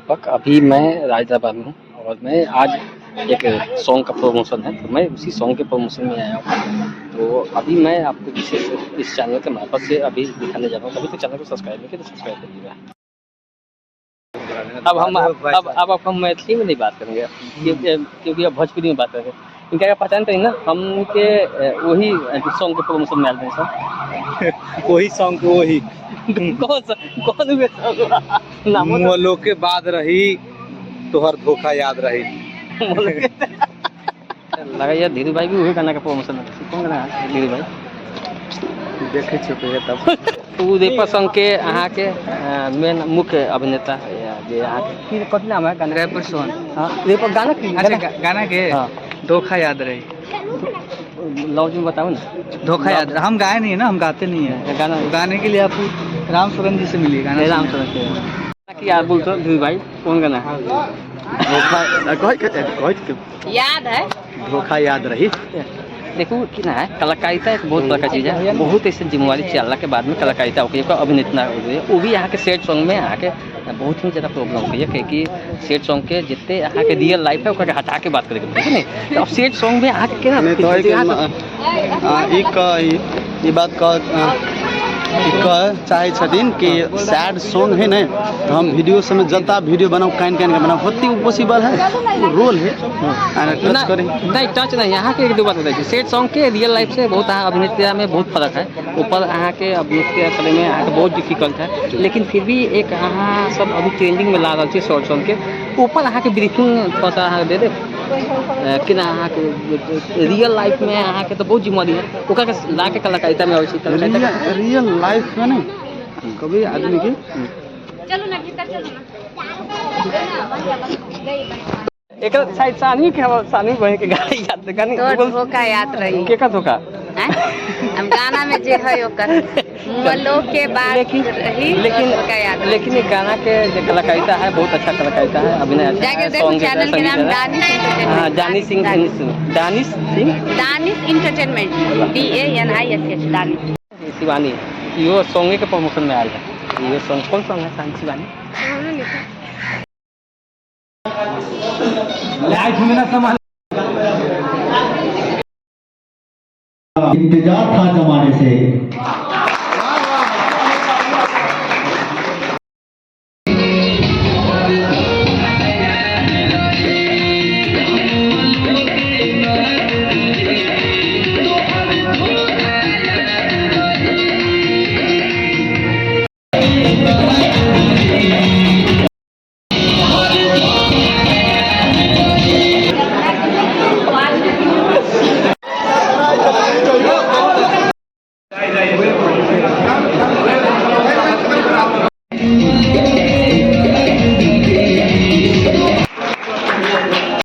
दीपक। अभी मैं राजदाबाद में हूँ और मैं आज एक सॉन्ग का प्रमोशन है, तो मैं उसी सॉन्ग के प्रमोशन में आया हूँ। तो अभी मैं आपको विशेष इस चैनल के मार्फत से अभी दिखाने जा रहा हूँ। अभी तो चैनल को सब्सक्राइब नहीं किया तो सब्सक्राइब करिएगा। अब हम मैथिली में नहीं बात करेंगे क्योंकि अब भोजपुरी में बात करेंगे। इनका क्या पहचान करेंगे ना, हम के वही सॉन्ग के प्रमोशन में आते हैं सर। वही सॉन्ग को वही कौन हुए नाम मोलो के बाद रही तोहर धोखा याद रही। लगा यार धीरू भाई भी वही गाना का प्रमोशन है। कौन गाना है धीरू भाई? देखे छुपे तब तो दीपक सॉन्ग के अहाँ के मेन मुख्य अभिनेता जे अहाँ के कथी नाम है गाना? रैपर सोहन। हाँ दीपक गाना की गाना के हाँ धोखा याद रही। लॉज में बताओ ना। धोखा याद हम गाए नहीं है ना, हम गाते नहीं है गाना गाने के लिए आप राम सरन जी से मिलिए। गाना राम सरन से यार बोल तो धीरू भाई कौन गाना है? याद है धोखा याद रही। देखो कि ना है कलाकारिता एक बहुत बड़ा चीज़ है। बहुत ऐसे जिम्मेवारी चलने के बाद में कलाकारिता होगी अभिनेता हो गई है। वो भी यहाँ के सेट सॉन्ग में यहाँ के बहुत ही ज़्यादा प्रॉब्लम हुई है क्योंकि सेट सॉन्ग के जितने यहाँ के रियल लाइफ है उसका हटा के बात करेंगे ठीक है नहीं। तो अब सेट सॉन्ग में यहाँ के क्या ये बात चाहे छथिन कि सैड सॉन्ग है ना, तो हम वीडियो समय जता वीडियो बनाओ कान के बनाओ होती पॉसिबल है, रोल है टच करें नहीं टच नहीं। यहाँ के एक दो बात बताइए, सेट सॉन्ग के रियल लाइफ से बहुत अभिनेता में बहुत फर्क है। ऊपर यहाँ के अभिनेता करे में यहाँ के बहुत डिफिकल्ट है, लेकिन फिर भी एक यहाँ सब अभी ट्रेंडिंग में ला रहा है शॉर्ट सॉन्ग के ऊपर यहाँ के ब्रीफिंग पता अहाँ दे दे कि ना अहाँ के रियल लाइफ में अहाँ के तो बहुत जिम्मेवारी है ओका के ला के कलाकारिता में आवश्यक रियल लाइफ में ना कभी आदमी की चलो ना भीतर चलो ना। एक साइड सानी के सानी बहन के गाड़ी याद गानी तो धोखा याद रही के का धोखा हम गाना में जे है ओकर मोलो के बाद रही लेकिन ये गाना के जो कलाकारिता है बहुत अच्छा कलाकारिता है। अभिनय अच्छा है। देखो चैनल के नाम Danish entertainment. Danish entertainment DANISH Danish Shivani. Yo song के प्रमोशन में आया है। ये सॉन्ग कौन सॉन्ग है सानी शिवानी? इंतजार था जमाने से